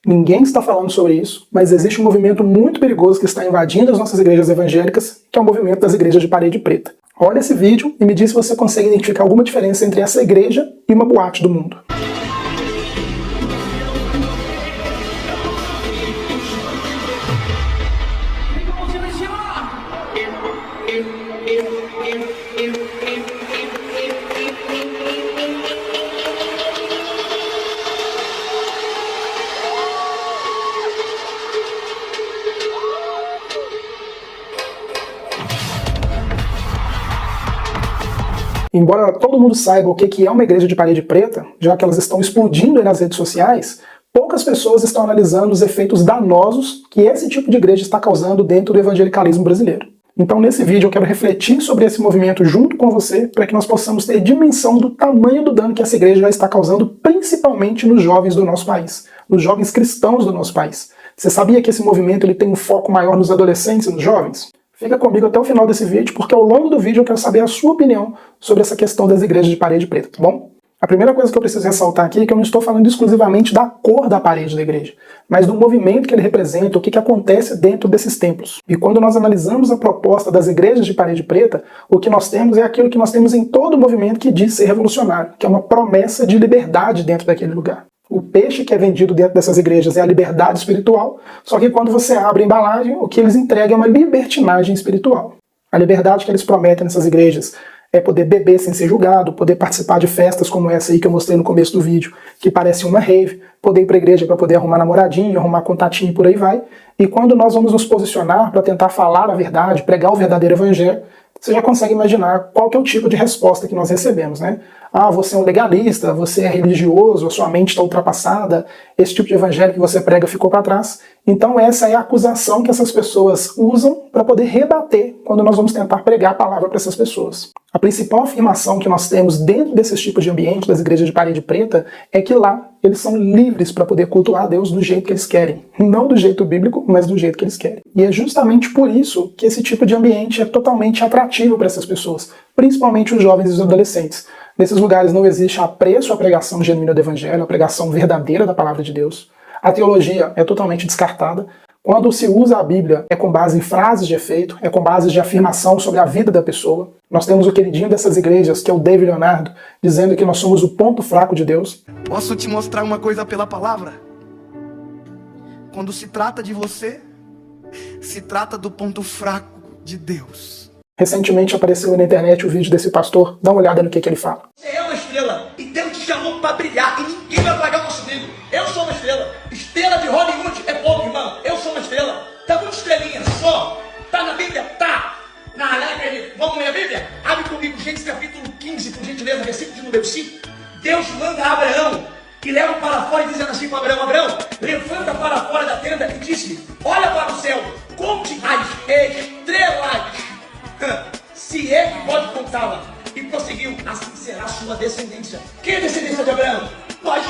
Ninguém está falando sobre isso, mas existe um movimento muito perigoso que está invadindo as nossas igrejas evangélicas, que é o movimento das igrejas de parede preta. Olha esse vídeo e me diz se você consegue identificar alguma diferença entre essa igreja e uma boate do mundo. Embora todo mundo saiba o que é uma igreja de parede preta, já que elas estão explodindo aí nas redes sociais, poucas pessoas estão analisando os efeitos danosos que esse tipo de igreja está causando dentro do evangelicalismo brasileiro. Então nesse vídeo eu quero refletir sobre esse movimento junto com você, para que nós possamos ter dimensão do tamanho do dano que essa igreja já está causando, principalmente nos jovens do nosso país, nos jovens cristãos do nosso país. Você sabia que esse movimento ele tem um foco maior nos adolescentes e nos jovens? Fica comigo até o final desse vídeo, porque ao longo do vídeo eu quero saber a sua opinião sobre essa questão das igrejas de parede preta, tá bom? A primeira coisa que eu preciso ressaltar aqui é que eu não estou falando exclusivamente da cor da parede da igreja, mas do movimento que ele representa, o que acontece dentro desses templos. E quando nós analisamos a proposta das igrejas de parede preta, o que nós temos é aquilo que nós temos em todo movimento que diz ser revolucionário, que é uma promessa de liberdade dentro daquele lugar. O peixe que é vendido dentro dessas igrejas é a liberdade espiritual, só que quando você abre a embalagem, o que eles entregam é uma libertinagem espiritual. A liberdade que eles prometem nessas igrejas é poder beber sem ser julgado, poder participar de festas como essa aí que eu mostrei no começo do vídeo, que parece uma rave, poder ir para a igreja para poder arrumar namoradinho, arrumar contatinho e por aí vai. E quando nós vamos nos posicionar para tentar falar a verdade, pregar o verdadeiro evangelho, você já consegue imaginar qual que é o tipo de resposta que nós recebemos, né? Ah, você é um legalista, você é religioso, a sua mente está ultrapassada, esse tipo de evangelho que você prega ficou para trás. Então essa é a acusação que essas pessoas usam para poder rebater quando nós vamos tentar pregar a palavra para essas pessoas. A principal afirmação que nós temos dentro desses tipos de ambiente, das igrejas de parede preta, é que lá eles são livres para poder cultuar a Deus do jeito que eles querem. Não do jeito bíblico, mas do jeito que eles querem. E é justamente por isso que esse tipo de ambiente é totalmente atrativo para essas pessoas, principalmente os jovens e os adolescentes. Nesses lugares não existe apreço à pregação genuína do evangelho, a pregação verdadeira da palavra de Deus. A teologia é totalmente descartada. Quando se usa a Bíblia, é com base em frases de efeito, é com base de afirmação sobre a vida da pessoa. Nós temos o queridinho dessas igrejas, que é o David Leonardo, dizendo que nós somos o ponto fraco de Deus. Posso te mostrar uma coisa pela palavra? Quando se trata de você, se trata do ponto fraco de Deus. Recentemente apareceu na internet o vídeo desse pastor, dá uma olhada no que ele fala. Você é uma estrela e Deus te chamou para brilhar e ninguém vai apagar o nosso brilho. Eu sou uma estrela. Estrela de Hollywood é pouco, irmão. Eu sou uma estrela. Tá muito estrelinha só. Tá na Bíblia? Tá. Vamos ler a Bíblia? Abre comigo, Gênesis capítulo 15, por gentileza, versículo de número 5. Deus manda a Abraão e leva para fora e dizendo assim para Abraão: Abraão, levanta para fora da tenda e disse: olha para o céu, conte as estrelas. Se é que pode contá-la. E prosseguiu: assim será a sua descendência. Quem é a descendência de Abraão? Nós.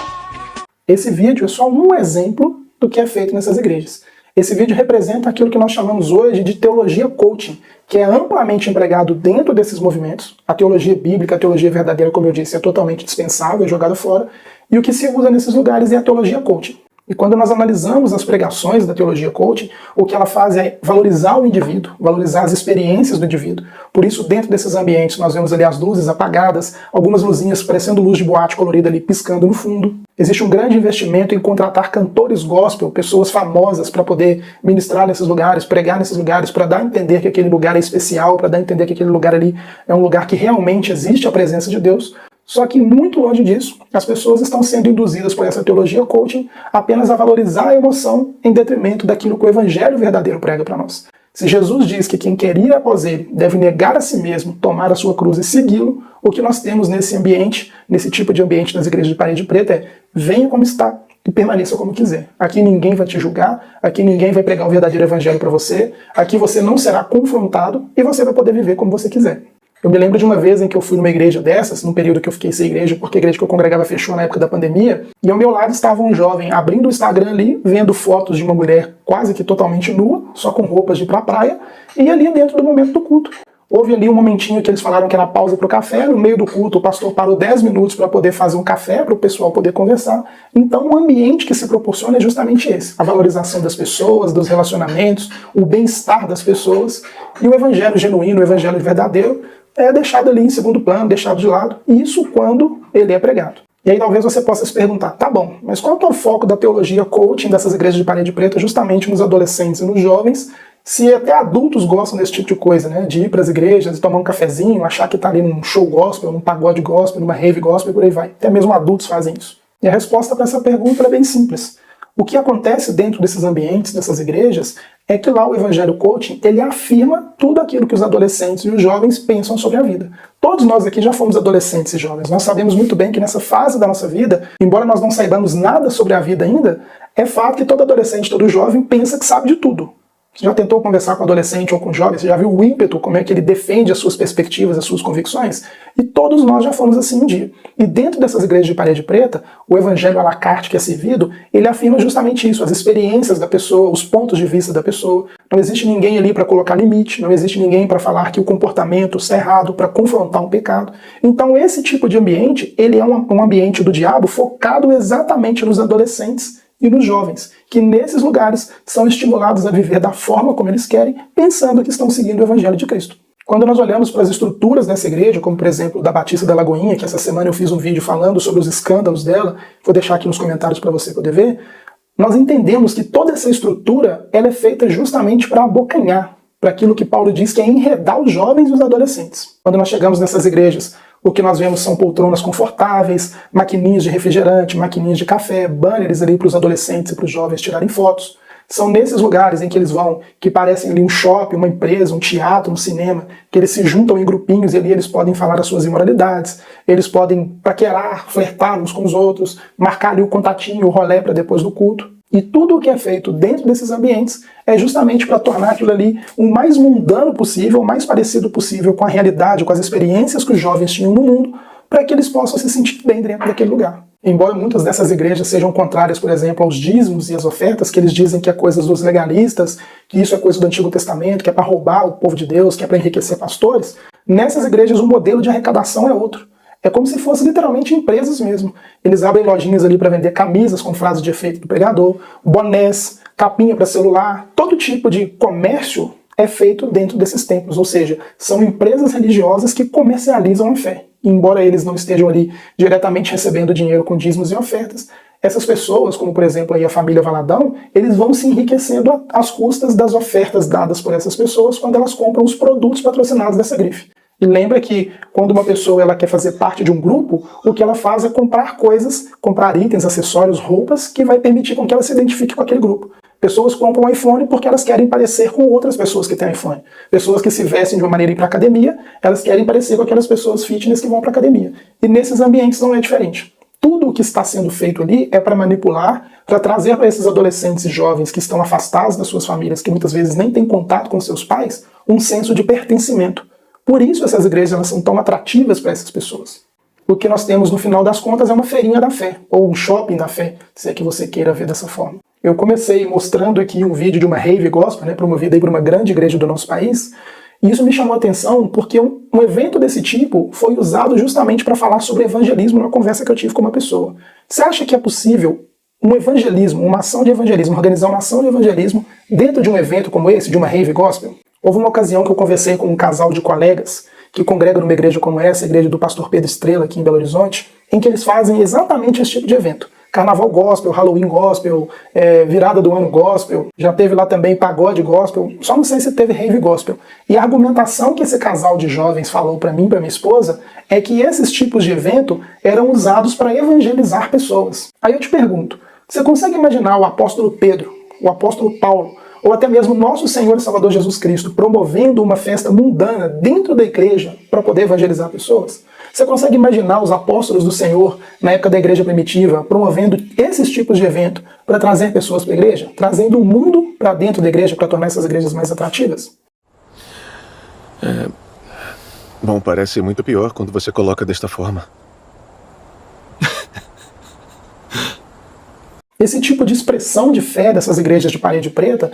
Esse vídeo é só um exemplo do que é feito nessas igrejas. Esse vídeo representa aquilo que nós chamamos hoje de teologia coaching, que é amplamente empregado dentro desses movimentos. A teologia bíblica, a teologia verdadeira, como eu disse, é totalmente dispensável, é jogada fora. E o que se usa nesses lugares é a teologia coaching. E quando nós analisamos as pregações da teologia coaching, o que ela faz é valorizar o indivíduo, valorizar as experiências do indivíduo. Por isso, dentro desses ambientes, nós vemos ali as luzes apagadas, algumas luzinhas parecendo luz de boate colorida ali piscando no fundo. Existe um grande investimento em contratar cantores gospel, pessoas famosas para poder ministrar nesses lugares, pregar nesses lugares, para dar a entender que aquele lugar é especial, para dar a entender que aquele lugar ali é um lugar que realmente existe a presença de Deus. Só que muito longe disso, as pessoas estão sendo induzidas por essa teologia coaching apenas a valorizar a emoção em detrimento daquilo que o evangelho verdadeiro prega para nós. Se Jesus diz que quem quer ir após ele deve negar a si mesmo, tomar a sua cruz e segui-lo, o que nós temos nesse ambiente, nesse tipo de ambiente das igrejas de parede preta é: venha como está e permaneça como quiser. Aqui ninguém vai te julgar, aqui ninguém vai pregar o verdadeiro evangelho para você, aqui você não será confrontado e você vai poder viver como você quiser. Eu me lembro de uma vez em que eu fui numa igreja dessas, num período que eu fiquei sem igreja, porque a igreja que eu congregava fechou na época da pandemia, e ao meu lado estava um jovem abrindo o Instagram ali, vendo fotos de uma mulher quase que totalmente nua, só com roupas de ir pra praia, e ali dentro do momento do culto. Houve ali um momentinho que eles falaram que era pausa para o café, no meio do culto o pastor parou 10 minutos para poder fazer um café, para o pessoal poder conversar. Então o ambiente que se proporciona é justamente esse, a valorização das pessoas, dos relacionamentos, o bem-estar das pessoas, e o evangelho genuíno, o evangelho verdadeiro, é deixado ali em segundo plano, deixado de lado, e isso quando ele é pregado. E aí talvez você possa se perguntar, tá bom, mas qual é o foco da teologia coaching dessas igrejas de parede preta justamente nos adolescentes e nos jovens, se até adultos gostam desse tipo de coisa, né? De ir para as igrejas, tomar um cafezinho, achar que está ali num show gospel, num pagode gospel, numa rave gospel e por aí vai. Até mesmo adultos fazem isso. E a resposta para essa pergunta é bem simples. O que acontece dentro desses ambientes, dessas igrejas, é que lá o Evangelho Coaching, ele afirma tudo aquilo que os adolescentes e os jovens pensam sobre a vida. Todos nós aqui já fomos adolescentes e jovens. Nós sabemos muito bem que nessa fase da nossa vida, embora nós não saibamos nada sobre a vida ainda, é fato que todo adolescente, todo jovem pensa que sabe de tudo. Você já tentou conversar com um adolescente ou com um jovem? Você já viu o ímpeto, como é que ele defende as suas perspectivas, as suas convicções? E todos nós já fomos assim um dia. E dentro dessas igrejas de parede preta, o evangelho à la carte que é servido, ele afirma justamente isso, as experiências da pessoa, os pontos de vista da pessoa. Não existe ninguém ali para colocar limite, não existe ninguém para falar que o comportamento está errado, para confrontar um pecado. Então esse tipo de ambiente, ele é um ambiente do diabo focado exatamente nos adolescentes e nos jovens, que nesses lugares são estimulados a viver da forma como eles querem, pensando que estão seguindo o Evangelho de Cristo. Quando nós olhamos para as estruturas dessa igreja, como por exemplo da Batista da Lagoinha, que essa semana eu fiz um vídeo falando sobre os escândalos dela, vou deixar aqui nos comentários para você poder ver, nós entendemos que toda essa estrutura ela é feita justamente para abocanhar, para aquilo que Paulo diz que é enredar os jovens e os adolescentes. Quando nós chegamos nessas igrejas, o que nós vemos são poltronas confortáveis, maquininhas de refrigerante, maquininhas de café, banners ali para os adolescentes e para os jovens tirarem fotos. São nesses lugares em que eles vão, que parecem ali um shopping, uma empresa, um teatro, um cinema, que eles se juntam em grupinhos e ali eles podem falar as suas imoralidades, eles podem paquerar, flertar uns com os outros, marcar ali o contatinho, o rolê para depois do culto. E tudo o que é feito dentro desses ambientes é justamente para tornar aquilo ali o mais mundano possível, o mais parecido possível com a realidade, com as experiências que os jovens tinham no mundo, para que eles possam se sentir bem dentro daquele lugar. Embora muitas dessas igrejas sejam contrárias, por exemplo, aos dízimos e às ofertas, que eles dizem que é coisa dos legalistas, que isso é coisa do Antigo Testamento, que é para roubar o povo de Deus, que é para enriquecer pastores, nessas igrejas o modelo de arrecadação é outro. É como se fossem literalmente empresas mesmo. Eles abrem lojinhas ali para vender camisas com frases de efeito do pregador, bonés, capinha para celular, todo tipo de comércio é feito dentro desses templos, ou seja, são empresas religiosas que comercializam a fé. Embora eles não estejam ali diretamente recebendo dinheiro com dízimos e ofertas, essas pessoas, como por exemplo aí a família Valadão, eles vão se enriquecendo às custas das ofertas dadas por essas pessoas quando elas compram os produtos patrocinados dessa grife. E lembra que quando uma pessoa ela quer fazer parte de um grupo, o que ela faz é comprar coisas, comprar itens, acessórios, roupas, que vai permitir com que ela se identifique com aquele grupo. Pessoas compram um iPhone porque elas querem parecer com outras pessoas que têm iPhone. Pessoas que se vestem de uma maneira ir para a academia, elas querem parecer com aquelas pessoas fitness que vão para a academia. E nesses ambientes não é diferente. Tudo o que está sendo feito ali é para manipular, para trazer para esses adolescentes e jovens que estão afastados das suas famílias, que muitas vezes nem têm contato com seus pais, um senso de pertencimento. Por isso essas igrejas elas são tão atrativas para essas pessoas. O que nós temos no final das contas é uma feirinha da fé, ou um shopping da fé, se é que você queira ver dessa forma. Eu comecei mostrando aqui um vídeo de uma rave gospel, promovida aí por uma grande igreja do nosso país, e isso me chamou a atenção porque um evento desse tipo foi usado justamente para falar sobre evangelismo numa conversa que eu tive com uma pessoa. Você acha que é possível um evangelismo, uma ação de evangelismo, organizar uma ação de evangelismo dentro de um evento como esse, de uma rave gospel? Houve uma ocasião que eu conversei com um casal de colegas que congrega numa igreja como essa, a igreja do pastor Pedro Estrela, aqui em Belo Horizonte, em que eles fazem exatamente esse tipo de evento. Carnaval gospel, Halloween gospel, virada do ano gospel, já teve lá também pagode gospel, só não sei se teve rave gospel. E a argumentação que esse casal de jovens falou para mim, para minha esposa, é que esses tipos de evento eram usados para evangelizar pessoas. Aí eu te pergunto, você consegue imaginar o apóstolo Pedro, o apóstolo Paulo, ou até mesmo nosso Senhor e Salvador Jesus Cristo promovendo uma festa mundana dentro da igreja para poder evangelizar pessoas? Você consegue imaginar os apóstolos do Senhor, na época da igreja primitiva, promovendo esses tipos de evento para trazer pessoas para a igreja? Trazendo o mundo para dentro da igreja para tornar essas igrejas mais atrativas? Bom, parece muito pior quando você coloca desta forma. Esse tipo de expressão de fé dessas igrejas de parede preta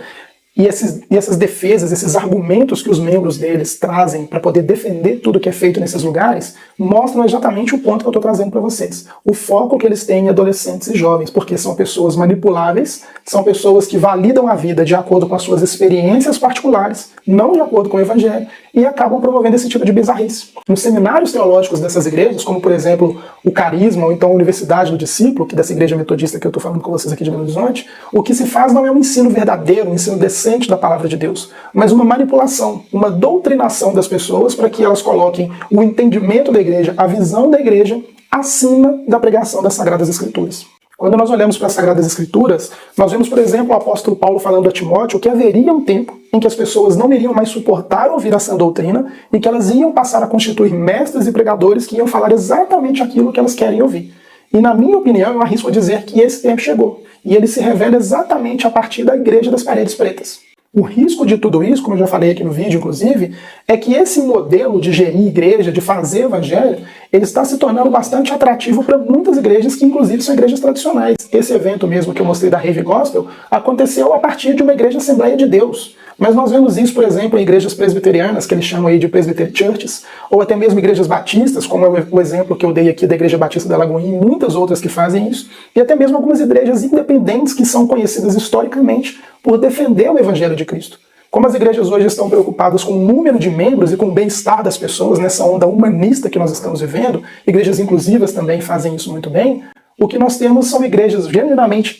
E essas defesas, esses argumentos que os membros deles trazem para poder defender tudo que é feito nesses lugares, mostram exatamente o ponto que eu estou trazendo para vocês. O foco que eles têm em adolescentes e jovens, porque são pessoas manipuláveis, são pessoas que validam a vida de acordo com as suas experiências particulares, não de acordo com o Evangelho, e acabam promovendo esse tipo de bizarrice. Nos seminários teológicos dessas igrejas, como por exemplo o Carisma, ou então a Universidade do Discípulo, que dessa igreja metodista que eu estou falando com vocês aqui de Belo Horizonte, o que se faz não é um ensino verdadeiro, um ensino decente da palavra de Deus, mas uma manipulação, uma doutrinação das pessoas para que elas coloquem o entendimento da igreja, a visão da igreja, acima da pregação das Sagradas Escrituras. Quando nós olhamos para as Sagradas Escrituras, nós vemos, por exemplo, o apóstolo Paulo falando a Timóteo que haveria um tempo em que as pessoas não iriam mais suportar ouvir a sã doutrina e que elas iam passar a constituir mestres e pregadores que iam falar exatamente aquilo que elas querem ouvir. E na minha opinião, eu arrisco dizer que esse tempo chegou. E ele se revela exatamente a partir da Igreja das Paredes Pretas. O risco de tudo isso, como eu já falei aqui no vídeo, inclusive, é que esse modelo de gerir igreja, de fazer evangelho, ele está se tornando bastante atrativo para muitas igrejas que, inclusive, são igrejas tradicionais. Esse evento mesmo que eu mostrei da Rave Gospel aconteceu a partir de uma igreja Assembleia de Deus. Mas nós vemos isso, por exemplo, em igrejas presbiterianas, que eles chamam aí de Presbyterian Churches, ou até mesmo igrejas batistas, como é o exemplo que eu dei aqui da Igreja Batista da Lagoinha, e muitas outras que fazem isso, e até mesmo algumas igrejas independentes que são conhecidas historicamente por defender o Evangelho de Cristo. Como as igrejas hoje estão preocupadas com o número de membros e com o bem-estar das pessoas, nessa onda humanista que nós estamos vivendo, igrejas inclusivas também fazem isso muito bem, o que nós temos são igrejas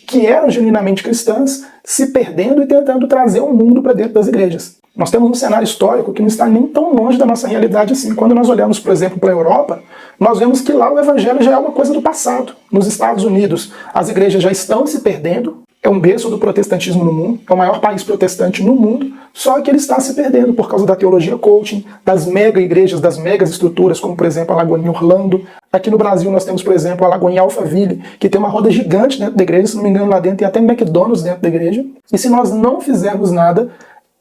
que eram genuinamente cristãs, se perdendo e tentando trazer o mundo para dentro das igrejas. Nós temos um cenário histórico que não está nem tão longe da nossa realidade assim. Quando nós olhamos, por exemplo, para a Europa, nós vemos que lá o evangelho já é uma coisa do passado. Nos Estados Unidos, as igrejas já estão se perdendo, é um berço do protestantismo no mundo, é o maior país protestante no mundo, só que ele está se perdendo por causa da teologia coaching, das mega igrejas, das megas estruturas, como por exemplo a Lagoinha Orlando. Aqui no Brasil nós temos, por exemplo, a Lagoinha Alphaville, que tem uma roda gigante dentro da igreja, se não me engano lá dentro tem até McDonald's dentro da igreja. E se nós não fizermos nada,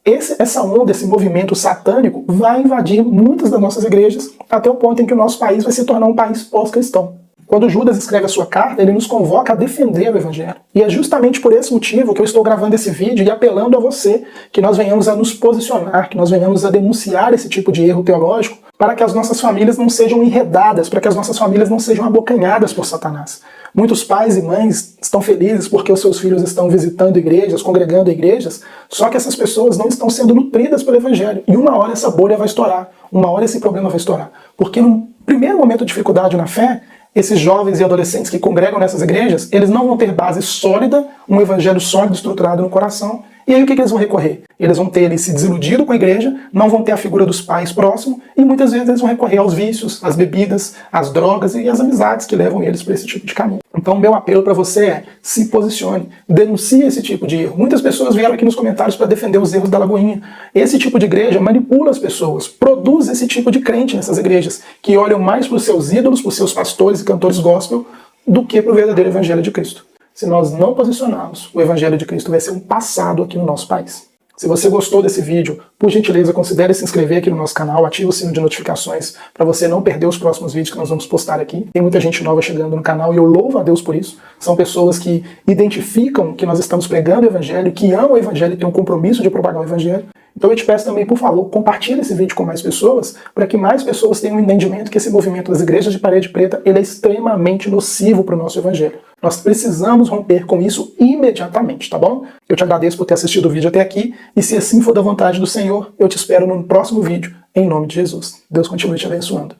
essa onda, esse movimento satânico vai invadir muitas das nossas igrejas, até o ponto em que o nosso país vai se tornar um país pós-cristão. Quando Judas escreve a sua carta, ele nos convoca a defender o Evangelho. E é justamente por esse motivo que eu estou gravando esse vídeo e apelando a você que nós venhamos a nos posicionar, que nós venhamos a denunciar esse tipo de erro teológico, para que as nossas famílias não sejam enredadas, para que as nossas famílias não sejam abocanhadas por Satanás. Muitos pais e mães estão felizes porque os seus filhos estão visitando igrejas, congregando igrejas, só que essas pessoas não estão sendo nutridas pelo Evangelho. E uma hora essa bolha vai estourar, uma hora esse problema vai estourar. Porque no primeiro momento de dificuldade na fé, esses jovens e adolescentes que congregam nessas igrejas, eles não vão ter base sólida, um evangelho sólido, estruturado no coração. E aí o que eles vão recorrer? Eles vão ter ali se desiludido com a igreja, não vão ter a figura dos pais próximo, e muitas vezes eles vão recorrer aos vícios, às bebidas, às drogas e às amizades que levam eles para esse tipo de caminho. Então o meu apelo para você é, se posicione, denuncie esse tipo de erro. Muitas pessoas vieram aqui nos comentários para defender os erros da Lagoinha. Esse tipo de igreja manipula as pessoas, produz esse tipo de crente nessas igrejas, que olham mais para os seus ídolos, para os seus pastores e cantores gospel, do que para o verdadeiro evangelho de Cristo. Se nós não posicionarmos, o Evangelho de Cristo vai ser um passado aqui no nosso país. Se você gostou desse vídeo, por gentileza, considere se inscrever aqui no nosso canal, ative o sino de notificações para você não perder os próximos vídeos que nós vamos postar aqui. Tem muita gente nova chegando no canal e eu louvo a Deus por isso. São pessoas que identificam que nós estamos pregando o Evangelho, que amam o Evangelho e têm um compromisso de propagar o Evangelho. Então eu te peço também, por favor, compartilhe esse vídeo com mais pessoas, para que mais pessoas tenham um entendimento que esse movimento das igrejas de parede preta ele é extremamente nocivo para o nosso Evangelho. Nós precisamos romper com isso imediatamente, tá bom? Eu te agradeço por ter assistido o vídeo até aqui, e se assim for da vontade do Senhor, eu te espero no próximo vídeo, em nome de Jesus. Deus continue te abençoando.